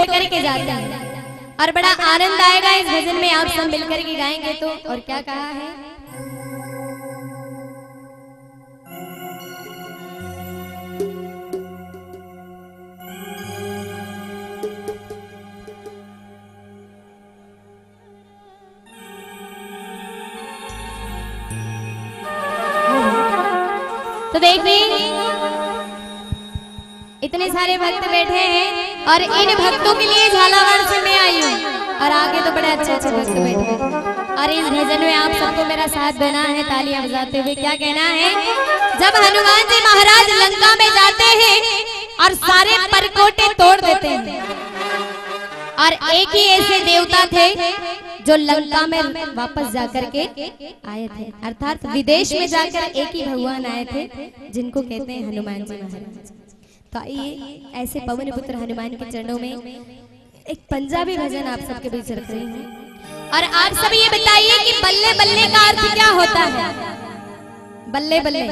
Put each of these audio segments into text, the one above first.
तोड़ करके जाते हैं और बड़ा आनंद आएगा इस भजन में आप सब मिलकर के गाएंगे तो। और क्या कहा है, तो देखिए इतने सारे भक्त बैठे हैं और इन भक्तों के लिए झालावाड़ से मैं आई हूँ और आगे तो बड़े अच्छे अच्छे भक्त बैठे हैं और इस भजन में आप सबको मेरा साथ देना है तालियां बजाते हुए। क्या कहना है, जब हनुमान जी महाराज लंका में जाते हैं और सारे परकोटे तोड़ देते हैं और एक ही ऐसे देवता थे जो लंका में वापस जाकर के आए थे, अर्थात विदेश में जाकर एक ही भगवान आए थे जिनको कहते हैं हनुमान जी महाराज। तो आइए ऐसे पवन पुत्र हनुमान के चरणों में एक पंजाबी भजन आप सबके बीच रख रही हूँ और आप सब ये बताइए कि बल्ले बल्ले का अर्थ क्या होता है। बल्ले बल्ले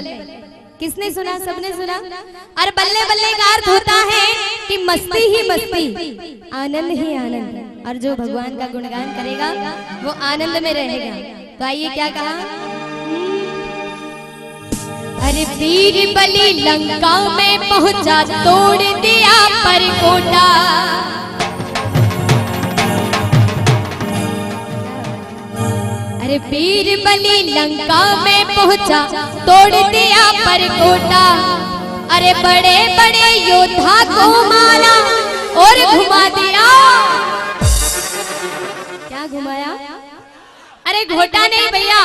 किसने सुना, सबने सुना। और बल्ले बल्ले का अर्थ होता है कि मस्ती ही मस्ती, आनंद ही आनंद, और जो भगवान का गुणगान करेगा वो आनंद में रहेगा। तो आइए क्या कहा, अरे वीर बलि लंका में पहुंचा तोड़ दिया परकोटा, अरे वीर बलि लंका में पहुंचा तोड़ दिया परकोटा, अरे बड़े बड़े योद्धा को मारा और घुमा दिया। क्या घुमाया, अरे घोटा नहीं भैया,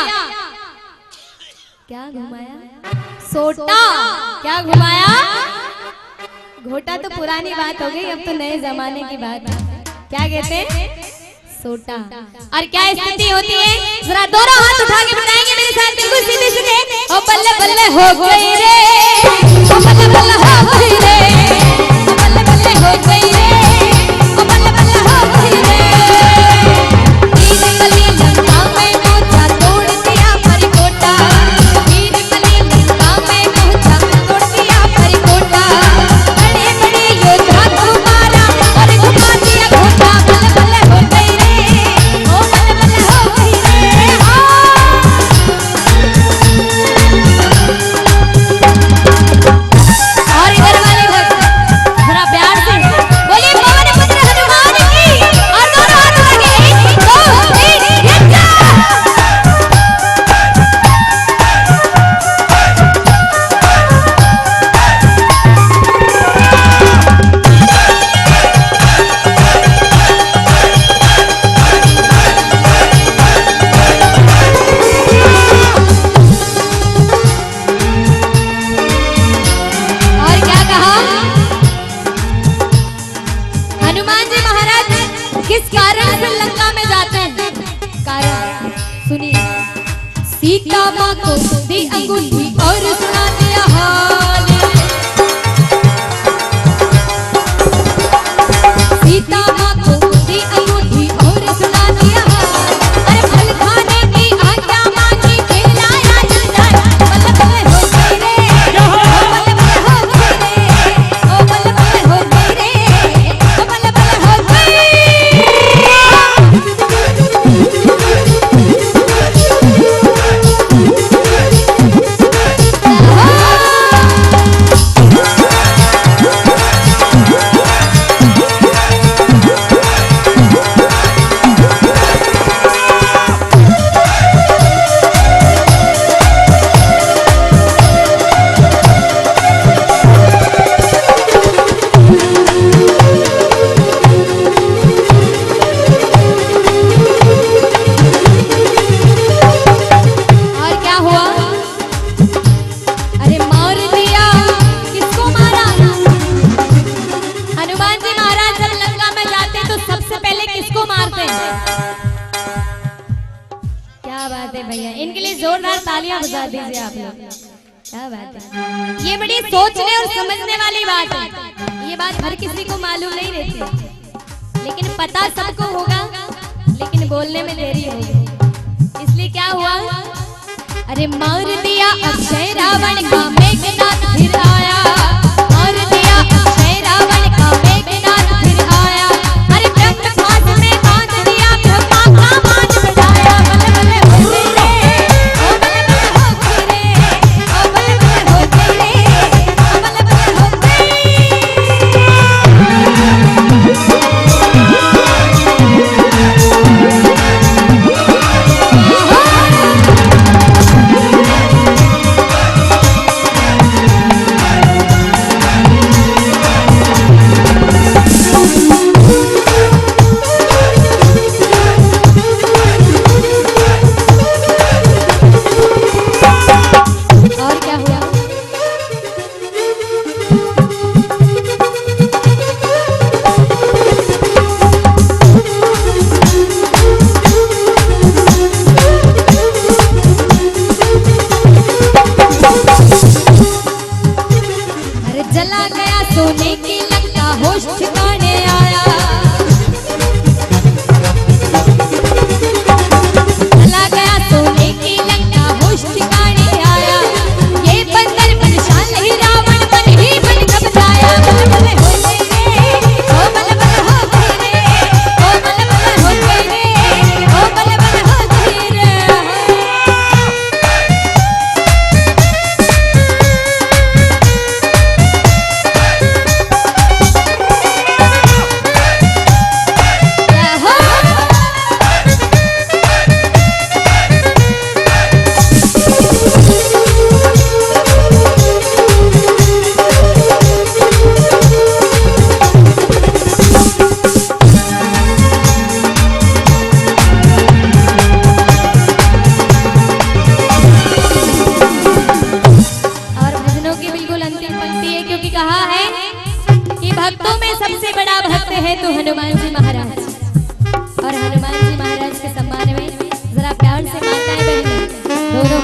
क्या घुमाया, सोटा। क्या घुमाया, घोटा तो पुरानी बात हो गई, अब तो नए जमाने की बात है। क्या कहते हैं, सोटा। और क्या स्थिति होती है, जरा दोनों हाथ उठा के बताएंगे मेरे साथ, बिल्कुल सीधे सीधे। ओ बल्ले बल्ले हो गई रे, ओ बल्ले बल्ले हो गई रे, ओ बल्ले बल्ले हो गई रे, ओ बल्ले बल्ले हो गई रे। वीर बलि लंका में पहुंचा तोड़ दिया परकोटा, वीर बलि लंका में पहुंचा तोड़ दिया परकोटा, बड़े बड़े योद्धा को मारा और घुमा दिया घोटा। बल्ले बल्ले हो गई रे, ओ बल्ले बल्ले हो गई रे। और इधर वाले भक्त थोड़ा प्यार से बोलिए पवन पुत्र हनुमान की, और दोनों हाथ लगे 1 2 3 या और क्या कहा, हनुमान जी महाराज किस कारण से लंका में जाते हैं, कारण सुनिए। सीता माँ को दी अंगूठी और सुना दिया हाल, सीता माँ को दी अंगूठी और सुना दिया हाल, अरे फल खाने की आज्ञा मांगी खिलाया जल। बल्ले बल्ले हो गई रे, ओ बल्ले बल्ले हो गई रे, ओ बल्ले बल्ले हो गई रे, ओ बल्ले बल्ले हो गई। और क्या हुआ, अरे मार दिया, किसको मारा, हनुमान जी महाराज जब लंका में जाते तो सबसे पहले किसको मारते हैं। क्या बात है भैया, इनके लिए जोरदार तालियां बजा दीजिए आप लोग। क्या बात है, ये बड़ी सोचने और समझने वाली बात है। ये बात हर किसी को मालूम नहीं रहती, लेकिन पता सबको होगा, लेकिन बोलने में देरी होगी। इसलिए क्या हुआ, अरे मार दिया अक्षय रावण का मेघनाद फिर आया, मार दिया अक्षय रावण का मेघनाद फिर आया, जी महाराज और हनुमान जी महाराज के सम्मान में जरा प्यार से माताएं बहनें दोनों